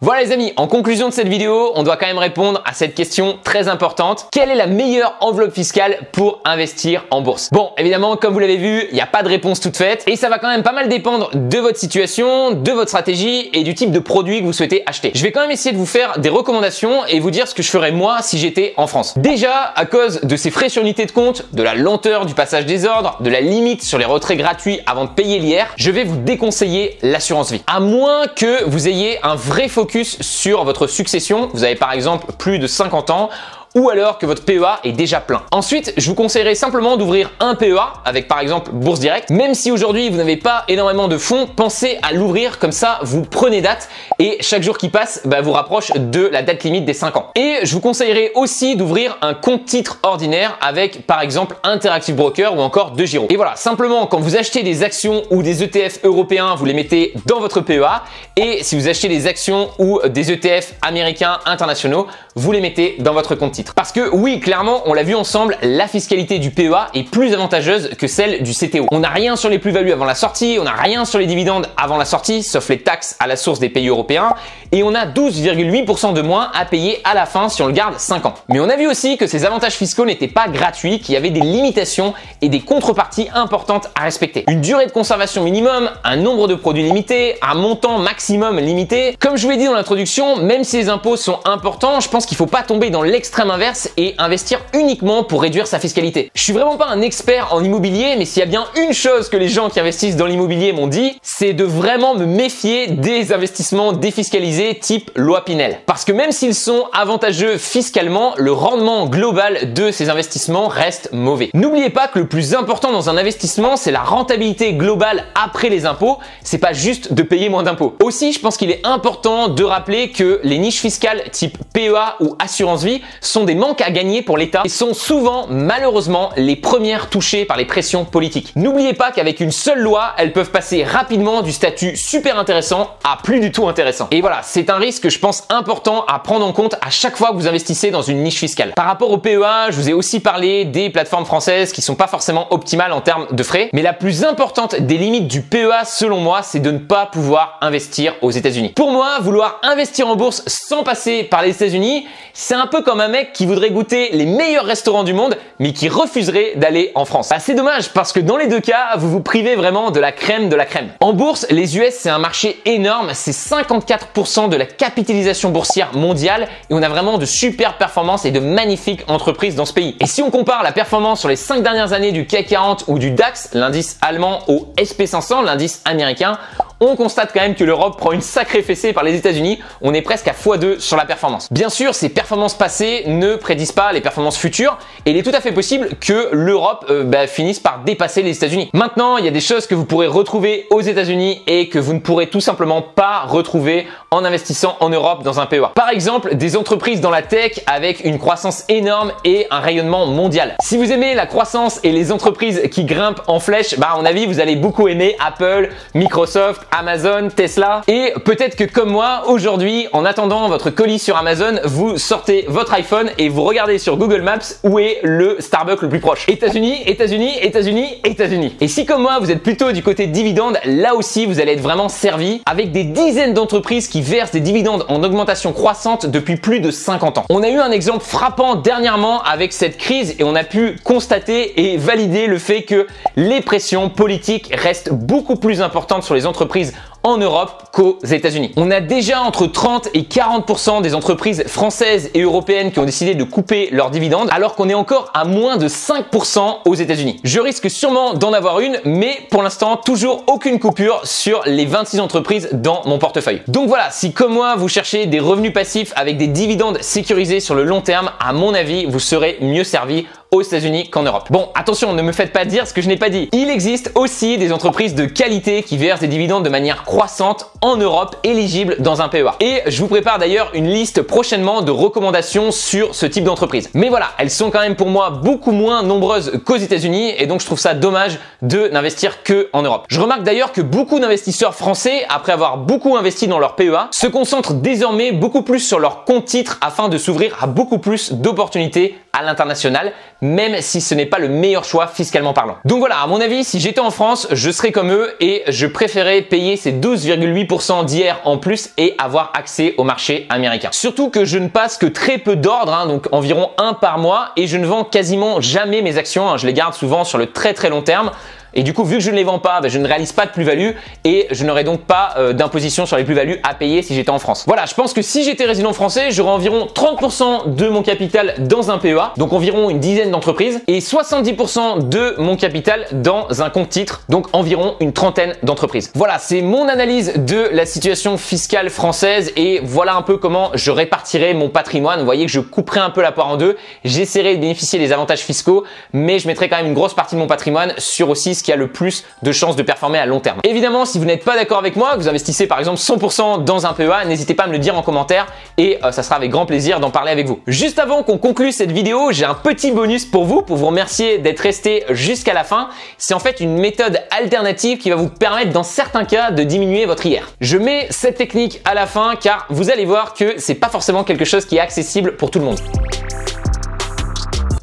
Voilà les amis, en conclusion de cette vidéo, on doit quand même répondre à cette question très importante. Quelle est la meilleure enveloppe fiscale pour investir en bourse? Bon, évidemment, comme vous l'avez vu, il n'y a pas de réponse toute faite et ça va quand même pas mal dépendre de votre situation, de votre stratégie et du type de produit que vous souhaitez acheter. Je vais quand même essayer de vous faire des recommandations et vous dire ce que je ferais moi si j'étais en France. Déjà, à cause de ces frais sur unité de compte, de la lenteur du passage des ordres, de la limite sur les retraits gratuits avant de payer l'IR, je vais vous déconseiller l'assurance vie. À moins que vous ayez un vrai focus sur votre succession, vous avez par exemple plus de 50 ans, ou alors que votre PEA est déjà plein. Ensuite, je vous conseillerais simplement d'ouvrir un PEA avec par exemple Bourse Direct. Même si aujourd'hui vous n'avez pas énormément de fonds, pensez à l'ouvrir, comme ça vous prenez date et chaque jour qui passe vous rapproche de la date limite des 5 ans. Et je vous conseillerais aussi d'ouvrir un compte titre ordinaire avec par exemple Interactive Broker ou encore DEGIRO. Et voilà, simplement quand vous achetez des actions ou des ETF européens, vous les mettez dans votre PEA et si vous achetez des actions ou des ETF américains internationaux, vous les mettez dans votre compte titre. Parce que oui, clairement, on l'a vu ensemble, la fiscalité du PEA est plus avantageuse que celle du CTO. On n'a rien sur les plus-values avant la sortie, on n'a rien sur les dividendes avant la sortie, sauf les taxes à la source des pays européens, et on a 12,8% de moins à payer à la fin si on le garde 5 ans. Mais on a vu aussi que ces avantages fiscaux n'étaient pas gratuits, qu'il y avait des limitations et des contreparties importantes à respecter. Une durée de conservation minimum, un nombre de produits limité, un montant maximum limité. Comme je vous l'ai dit dans l'introduction, même si les impôts sont importants, je pense qu'il ne faut pas tomber dans l'extrême inverse et investir uniquement pour réduire sa fiscalité. Je suis vraiment pas un expert en immobilier, mais s'il y a bien une chose que les gens qui investissent dans l'immobilier m'ont dit, c'est de vraiment me méfier des investissements défiscalisés type loi Pinel. Parce que même s'ils sont avantageux fiscalement, le rendement global de ces investissements reste mauvais. N'oubliez pas que le plus important dans un investissement, c'est la rentabilité globale après les impôts. C'est pas juste de payer moins d'impôts. Aussi, je pense qu'il est important de rappeler que les niches fiscales type PEA ou assurance vie sont des manques à gagner pour l'État et sont souvent, malheureusement, les premières touchées par les pressions politiques. N'oubliez pas qu'avec une seule loi, elles peuvent passer rapidement du statut super intéressant à plus du tout intéressant. Et voilà, c'est un risque, je pense, important à prendre en compte à chaque fois que vous investissez dans une niche fiscale. Par rapport au PEA, je vous ai aussi parlé des plateformes françaises qui sont pas forcément optimales en termes de frais, mais la plus importante des limites du PEA, selon moi, c'est de ne pas pouvoir investir aux États-Unis. Pour moi, vouloir investir en bourse sans passer par les États-Unis, c'est un peu comme un mec qui voudrait goûter les meilleurs restaurants du monde, mais qui refuserait d'aller en France. C'est dommage parce que dans les deux cas, vous vous privez vraiment de la crème de la crème. En bourse, les US, c'est un marché énorme, c'est 54% de la capitalisation boursière mondiale et on a vraiment de super performances et de magnifiques entreprises dans ce pays. Et si on compare la performance sur les 5 dernières années du CAC 40 ou du DAX, l'indice allemand, au SP500, l'indice américain, on constate quand même que l'Europe prend une sacrée fessée par les États-Unis. On est presque à x2 sur la performance. Bien sûr, ces performances passées ne prédisent pas les performances futures et il est tout à fait possible que l'Europe finisse par dépasser les États-Unis. Maintenant, il y a des choses que vous pourrez retrouver aux États-Unis et que vous ne pourrez tout simplement pas retrouver en investissant en Europe dans un PEA. Par exemple, des entreprises dans la tech avec une croissance énorme et un rayonnement mondial. Si vous aimez la croissance et les entreprises qui grimpent en flèche, à mon avis, vous allez beaucoup aimer Apple, Microsoft, Amazon, Tesla. Et peut-être que comme moi, aujourd'hui, en attendant votre colis sur Amazon, vous sortez votre iPhone et vous regardez sur Google Maps où est le Starbucks le plus proche. États-Unis, États-Unis, États-Unis, États-Unis. Et si comme moi, vous êtes plutôt du côté dividende, là aussi, vous allez être vraiment servi avec des dizaines d'entreprises qui versent des dividendes en augmentation croissante depuis plus de 50 ans. On a eu un exemple frappant dernièrement avec cette crise et on a pu constater et valider le fait que les pressions politiques restent beaucoup plus importantes sur les entreprises en Europe qu'aux États-Unis. On a déjà entre 30 et 40% des entreprises françaises et européennes qui ont décidé de couper leurs dividendes, alors qu'on est encore à moins de 5% aux États-Unis. Je risque sûrement d'en avoir une, mais pour l'instant, toujours aucune coupure sur les 26 entreprises dans mon portefeuille. Donc voilà, si comme moi, vous cherchez des revenus passifs avec des dividendes sécurisés sur le long terme, à mon avis, vous serez mieux servi aux États-Unis qu'en Europe. Bon, attention, ne me faites pas dire ce que je n'ai pas dit. Il existe aussi des entreprises de qualité qui versent des dividendes de manière croissante en Europe, éligibles dans un PEA. Et je vous prépare d'ailleurs une liste prochainement de recommandations sur ce type d'entreprise. Mais voilà, elles sont quand même pour moi beaucoup moins nombreuses qu'aux États-Unis et donc je trouve ça dommage de n'investir que en Europe. Je remarque d'ailleurs que beaucoup d'investisseurs français, après avoir beaucoup investi dans leur PEA, se concentrent désormais beaucoup plus sur leur compte titre afin de s'ouvrir à beaucoup plus d'opportunités à l'international, même si ce n'est pas le meilleur choix fiscalement parlant. Donc voilà, à mon avis, si j'étais en France, je serais comme eux et je préférais payer ces 12,8% d'IR en plus et avoir accès au marché américain. Surtout que je ne passe que très peu d'ordres, donc environ 1 par mois, et je ne vends quasiment jamais mes actions, je les garde souvent sur le très long terme. Et du coup, vu que je ne les vends pas, je ne réalise pas de plus-value et je n'aurais donc pas d'imposition sur les plus-values à payer si j'étais en France. Voilà, je pense que si j'étais résident français, j'aurais environ 30% de mon capital dans un PEA, donc environ une dizaine d'entreprises, et 70% de mon capital dans un compte titre, donc environ une trentaine d'entreprises. Voilà, c'est mon analyse de la situation fiscale française et voilà un peu comment je répartirais mon patrimoine. Vous voyez que je couperais un peu la poire en deux, j'essaierai de bénéficier des avantages fiscaux, mais je mettrai quand même une grosse partie de mon patrimoine sur aussi qui a le plus de chances de performer à long terme. Évidemment, si vous n'êtes pas d'accord avec moi, que vous investissez par exemple 100% dans un PEA, n'hésitez pas à me le dire en commentaire et ça sera avec grand plaisir d'en parler avec vous. Juste avant qu'on conclue cette vidéo, j'ai un petit bonus pour vous remercier d'être resté jusqu'à la fin. C'est en fait une méthode alternative qui va vous permettre dans certains cas de diminuer votre IR. Je mets cette technique à la fin car vous allez voir que c'est pas forcément quelque chose qui est accessible pour tout le monde.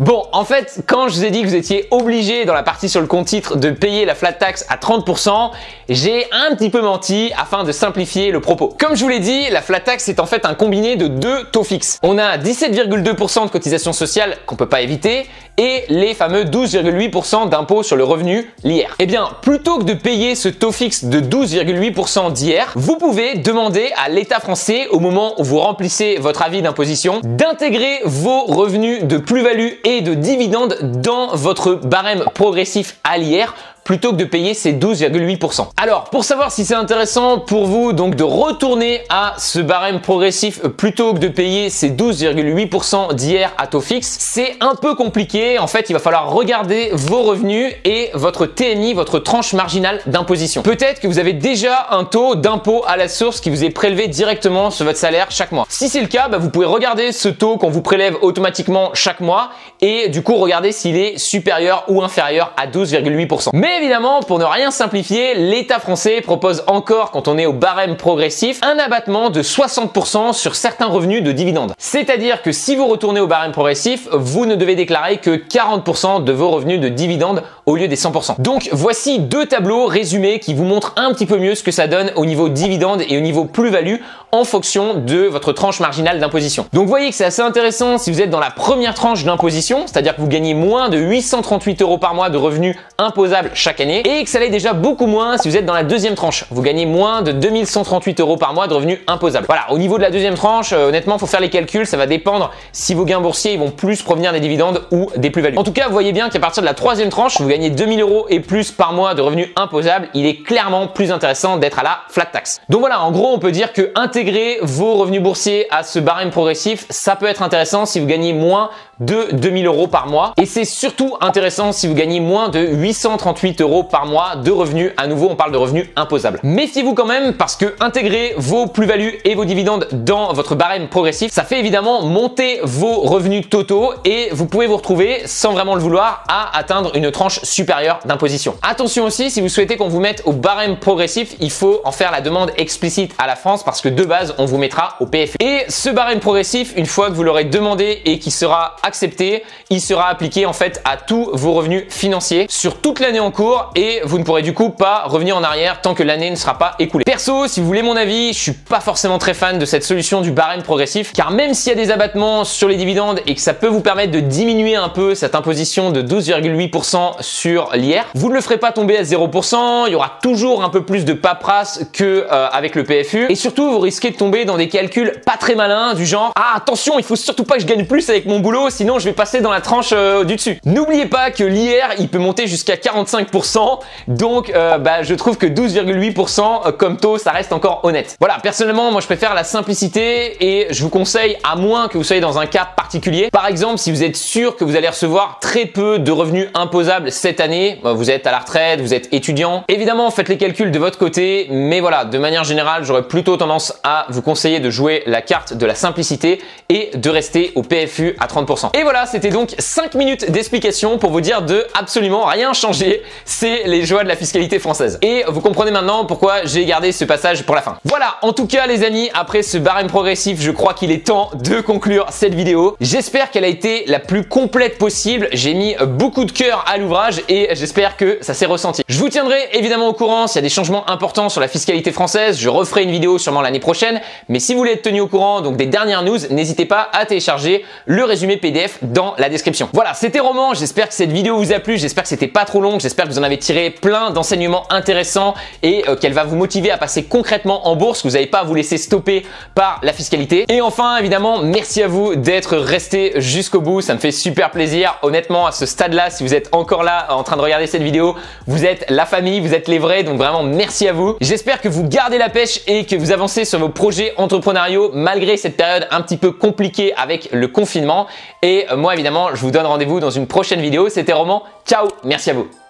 Bon, en fait, quand je vous ai dit que vous étiez obligé dans la partie sur le compte titre de payer la flat tax à 30%, j'ai un petit peu menti afin de simplifier le propos. Comme je vous l'ai dit, la flat tax est en fait un combiné de deux taux fixes. On a 17,2% de cotisation sociale qu'on peut pas éviter et les fameux 12,8% d'impôt sur le revenu, l'IR. Eh bien, plutôt que de payer ce taux fixe de 12,8% d'IR, vous pouvez demander à l'État français, au moment où vous remplissez votre avis d'imposition, d'intégrer vos revenus de plus-value et de dividendes dans votre barème progressif à l'IR plutôt que de payer ces 12,8%. Alors, pour savoir si c'est intéressant pour vous donc de retourner à ce barème progressif plutôt que de payer ces 12,8% d'IR à taux fixe, c'est un peu compliqué. En fait, il va falloir regarder vos revenus et votre TMI, votre tranche marginale d'imposition. Peut-être que vous avez déjà un taux d'impôt à la source qui vous est prélevé directement sur votre salaire chaque mois. Si c'est le cas, vous pouvez regarder ce taux qu'on vous prélève automatiquement chaque mois et du coup regarder s'il est supérieur ou inférieur à 12,8%. Mais évidemment, pour ne rien simplifier, l'État français propose encore, quand on est au barème progressif, un abattement de 60% sur certains revenus de dividendes. C'est-à-dire que si vous retournez au barème progressif, vous ne devez déclarer que 40% de vos revenus de dividendes au lieu des 100%. Donc voici deux tableaux résumés qui vous montrent un petit peu mieux ce que ça donne au niveau dividende et au niveau plus-value en fonction de votre tranche marginale d'imposition. Donc vous voyez que c'est assez intéressant si vous êtes dans la première tranche d'imposition, c'est-à-dire que vous gagnez moins de 838 € par mois de revenus imposables chaque année et que ça l'est déjà beaucoup moins si vous êtes dans la deuxième tranche. Vous gagnez moins de 2138 € par mois de revenus imposables. Voilà, au niveau de la deuxième tranche, honnêtement, il faut faire les calculs, ça va dépendre si vos gains boursiers ils vont plus provenir des dividendes ou des plus-values. En tout cas, vous voyez bien qu'à partir de la troisième tranche, vous gagnez 2000 € et plus par mois de revenus imposables, il est clairement plus intéressant d'être à la flat tax. Donc voilà, en gros, on peut dire que intégrer vos revenus boursiers à ce barème progressif, ça peut être intéressant si vous gagnez moins de 2000 € par mois et c'est surtout intéressant si vous gagnez moins de 838 € par mois de revenus. À nouveau, on parle de revenus imposables. Méfiez-vous quand même parce que intégrer vos plus-values et vos dividendes dans votre barème progressif, ça fait évidemment monter vos revenus totaux et vous pouvez vous retrouver, sans vraiment le vouloir, à atteindre une tranche supérieure d'imposition. Attention aussi, si vous souhaitez qu'on vous mette au barème progressif, il faut en faire la demande explicite à la France parce que de base, on vous mettra au PFU. Et ce barème progressif, une fois que vous l'aurez demandé et qui sera accepté, il sera appliqué en fait à tous vos revenus financiers sur toute l'année en cours et vous ne pourrez du coup pas revenir en arrière tant que l'année ne sera pas écoulée. Perso, si vous voulez mon avis, je suis pas forcément très fan de cette solution du barème progressif car même s'il y a des abattements sur les dividendes et que ça peut vous permettre de diminuer un peu cette imposition de 12,8% sur l'IR, vous ne le ferez pas tomber à 0%, il y aura toujours un peu plus de paperasse que avec le PFU et surtout vous risquez de tomber dans des calculs pas très malins du genre ah attention, il faut surtout pas que je gagne plus avec mon boulot sinon je vais passer dans la tranche du dessus. N'oubliez pas que l'IR il peut monter jusqu'à 45%, donc je trouve que 12,8% comme taux ça reste encore honnête. Voilà, personnellement moi je préfère la simplicité et je vous conseille, à moins que vous soyez dans un cas particulier, par exemple si vous êtes sûr que vous allez recevoir très peu de revenus imposables cette année, vous êtes à la retraite, vous êtes étudiant, évidemment faites les calculs de votre côté, mais voilà, de manière générale j'aurais plutôt tendance à vous conseiller de jouer la carte de la simplicité et de rester au PFU à 30%. Et voilà, c'était donc 5 minutes d'explication pour vous dire de absolument rien changer. c'est les joies de la fiscalité française. Et vous comprenez maintenant pourquoi j'ai gardé ce passage pour la fin. Voilà, en tout cas les amis, après ce barème progressif, je crois qu'il est temps de conclure cette vidéo. J'espère qu'elle a été la plus complète possible. J'ai mis beaucoup de cœur à l'ouvrage et j'espère que ça s'est ressenti. Je vous tiendrai évidemment au courant s'il y a des changements importants sur la fiscalité française. Je referai une vidéo sûrement l'année prochaine. Mais si vous voulez être tenu au courant donc des dernières news, n'hésitez pas à télécharger le résumé PDF dans la description. Voilà, c'était Roman. J'espère que cette vidéo vous a plu. J'espère que c'était pas trop long. J'espère que vous en avez tiré plein d'enseignements intéressants et qu'elle va vous motiver à passer concrètement en bourse, que vous n'allez pas à vous laisser stopper par la fiscalité. Et enfin, évidemment, merci à vous d'être resté jusqu'au bout. Ça me fait super plaisir. Honnêtement, à ce stade-là, si vous êtes encore là en train de regarder cette vidéo, vous êtes la famille, vous êtes les vrais. Donc vraiment, merci à vous. J'espère que vous gardez la pêche et que vous avancez sur vos projets entrepreneuriaux malgré cette période un petit peu compliquée avec le confinement. Et moi, évidemment, je vous donne rendez-vous dans une prochaine vidéo. C'était Roman. Ciao, merci à vous.